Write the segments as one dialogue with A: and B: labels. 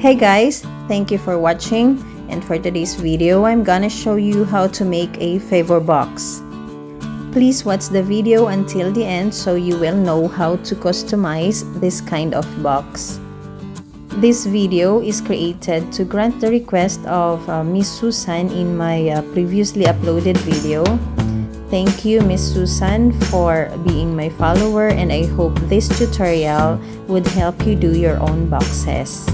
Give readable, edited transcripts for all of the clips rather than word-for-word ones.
A: Hey guys, thank you for watching, and for today's video I'm gonna show you how to make a Favour box. Please watch the video until the end so you will know how to customize this kind of box. This video is created to grant the request of Miss Susan in my previously uploaded video. Thank you, Miss Susan, for being my follower, and I hope this tutorial would help you do your own boxes.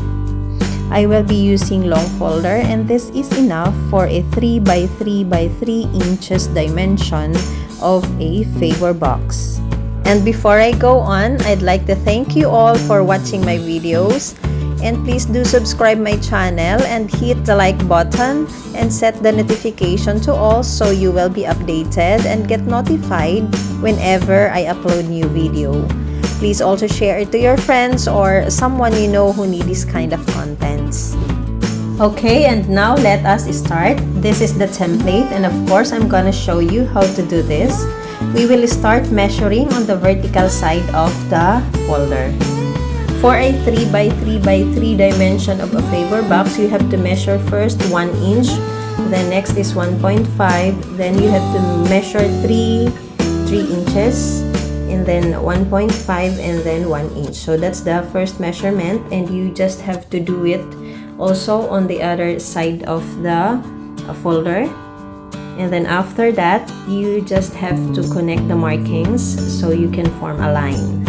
A: I will be using long folder, and this is enough for a 3x3x3 inches dimension of a Favour box. And before I go on, I'd like to thank you all for watching my videos. And please do subscribe my channel and hit the like button and set the notification to all so you will be updated and get notified whenever I upload new video. Please also share it to your friends or someone you know who need this kind of contents. Okay, and now let us start. This is the template, and of course I'm gonna show you how to do this. We will start measuring on the vertical side of the folder. For a 3x3x3 dimension of a Favour box, you have to measure first 1 inch, then next is 1.5, then you have to measure 3 inches, and then 1.5, and then 1 inch. So that's the first measurement, and you just have to do it also on the other side of the folder. And then after that, you just have to connect the markings so you can form a line.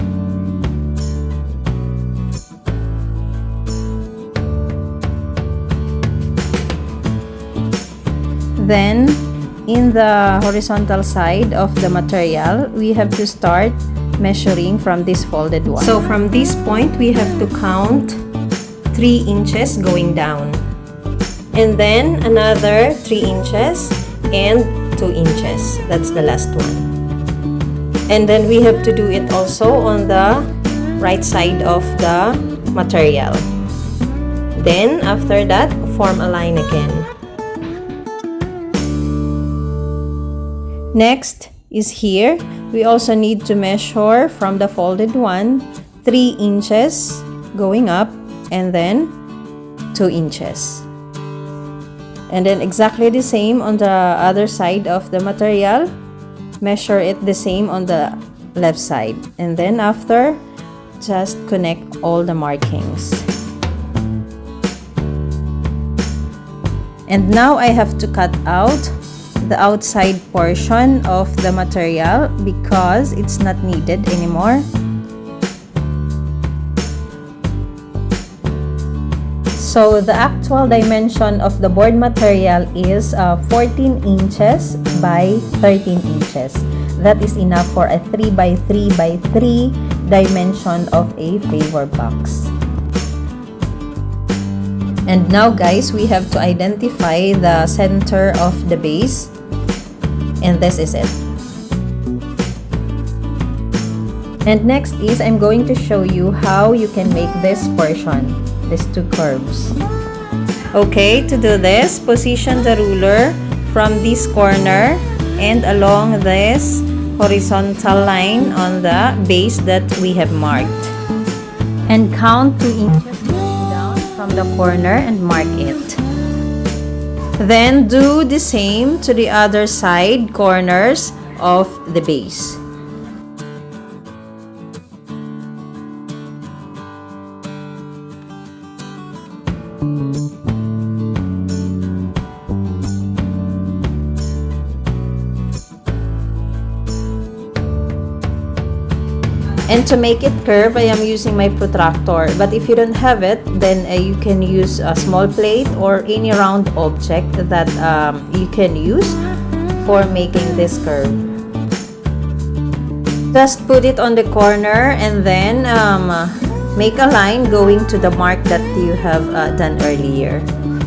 A: Then, in the horizontal side of the material, we have to start measuring from this folded one. So from this point, we have to count 3 inches going down. And then another 3 inches and 2 inches. That's the last one. And then we have to do it also on the right side of the material. Then, after that, form a line again. Next is here, we also need to measure from the folded one 3 inches going up and then 2 inches. And then exactly the same on the other side of the material, measure it the same on the left side. And then after, just connect all the markings. And now I have to cut out the outside portion of the material because it's not needed anymore. So the actual dimension of the board material is 14 inches by 13 inches. That is enough for a 3x3x3 dimension of a Favour box. And now guys, we have to identify the center of the base. And this is it. And next is I'm going to show you how you can make this portion, these two curves. Okay, to do this, position the ruler from this corner and along this horizontal line on the base that we have marked. And count 2 inches going down from the corner and mark it. Then do the same to the other side corners of the base. And to make it curve, I am using my protractor. But if you don't have it, then you can use a small plate or any round object that you can use for making this curve. Just put it on the corner and then make a line going to the mark that you have done earlier.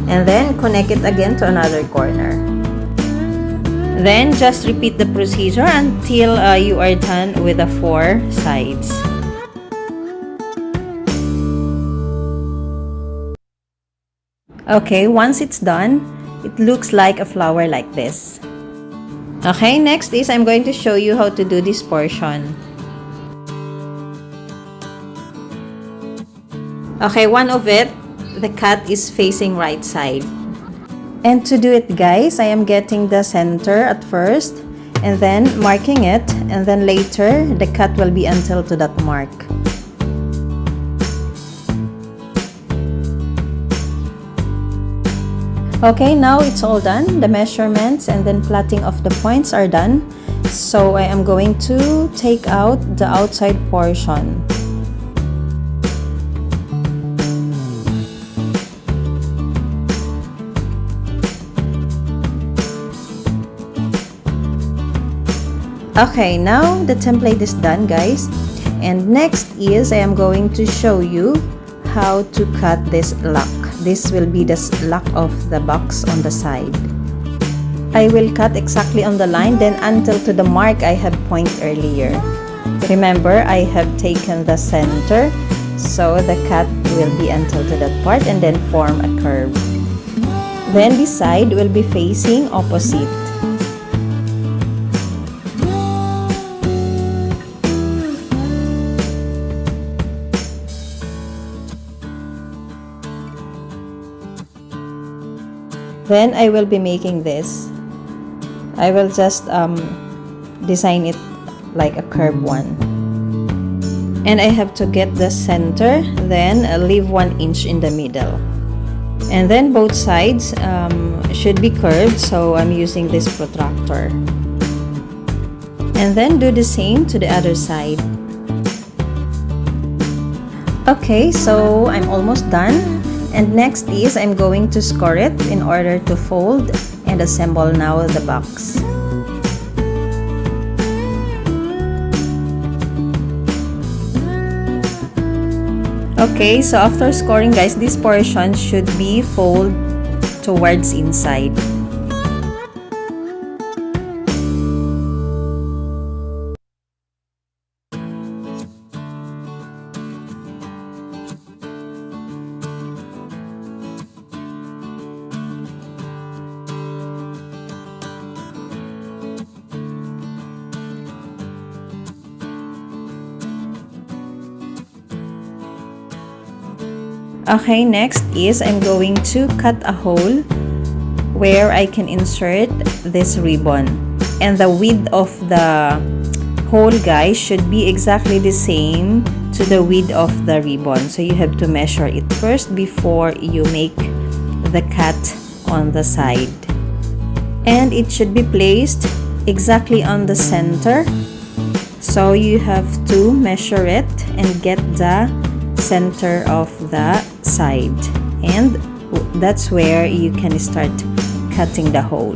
A: And then connect it again to another corner. Then just repeat the procedure until you are done with the 4 sides. Okay, once it's done, it looks like a flower like this. Okay, next is I'm going to show you how to do this portion. Okay, one of it, the cut is facing right side. And to do it, guys, I am getting the center at first and then marking it, and then later the cut will be until to that mark. Okay, now it's all done. The measurements and then plotting of the points are done. So I am going to take out the outside portion. Okay, now the template is done, guys. And next is I am going to show you how to cut this lock. This will be the lock of the box on the side. I will cut exactly on the line, then until to the mark I have pointed earlier. Remember, I have taken the center, so the cut will be until to that part and then form a curve. Then the side will be facing opposite. Then I will be making this. I will just design it like a curved one. And I have to get the center, then leave 1 inch in the middle. And then both sides should be curved, so I'm using this protractor. And then do the same to the other side. Okay, so I'm almost done. And next is I'm going to score it in order to fold and assemble now the box. Okay, so after scoring, guys, this portion should be fold towards inside. Okay, next is I'm going to cut a hole where I can insert this ribbon. And the width of the hole, guys, should be exactly the same to the width of the ribbon. So you have to measure it first before you make the cut on the side. And it should be placed exactly on the center. So you have to measure it and get the center of the side, and that's where you can start cutting the hole.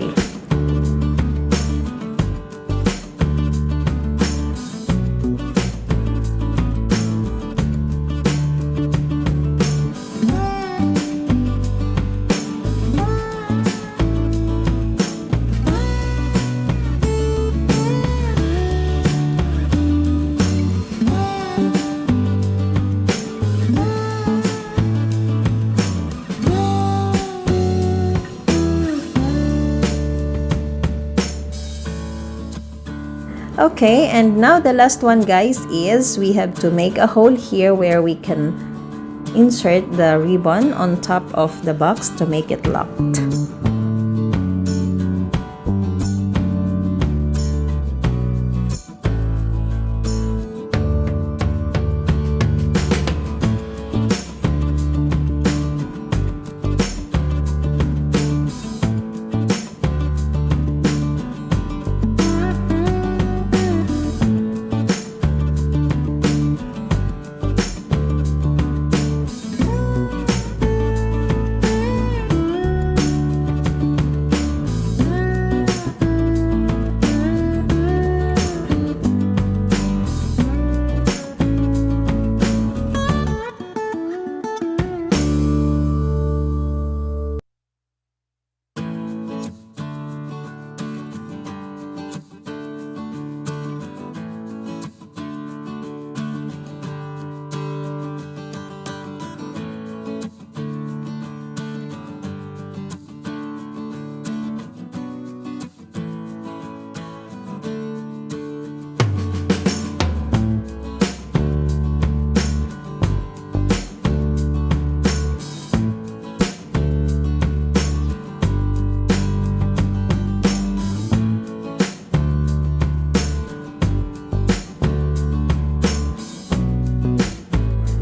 A: Okay, and now the last one, guys, is we have to make a hole here where we can insert the ribbon on top of the box to make it locked.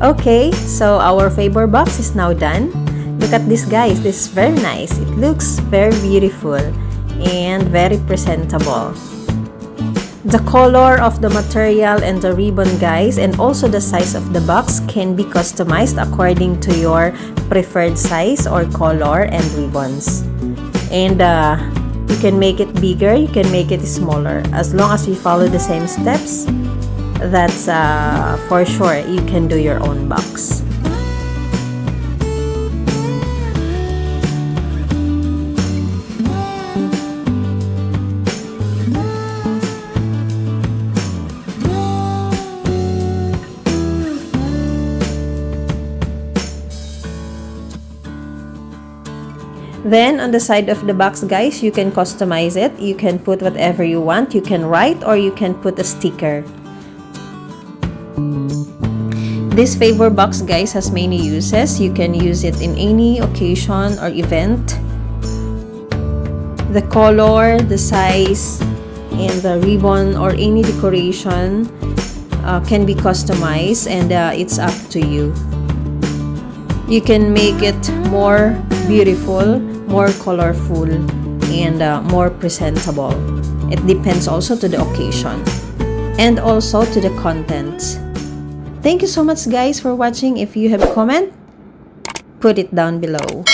A: Okay, so our Favour box is now done. Look at this, guys. This is very nice. It looks very beautiful and very presentable. The color of the material and the ribbon, guys, and also the size of the box can be customized according to your preferred size or color and ribbons. And you can make it bigger, you can make it smaller. As long as you follow the same steps, that's for sure you can do your own box. Then on the side of the box, guys, you can customize it. You can put whatever you want. You can write or you can put a sticker. This Favour box, guys, has many uses. You can use it in any occasion or event. The color, the size, and the ribbon or any decoration can be customized, and it's up to you. You can make it more beautiful, more colorful, and more presentable. It depends also to the occasion and also to the content. Thank you so much, guys, for watching. If you have a comment, put it down below.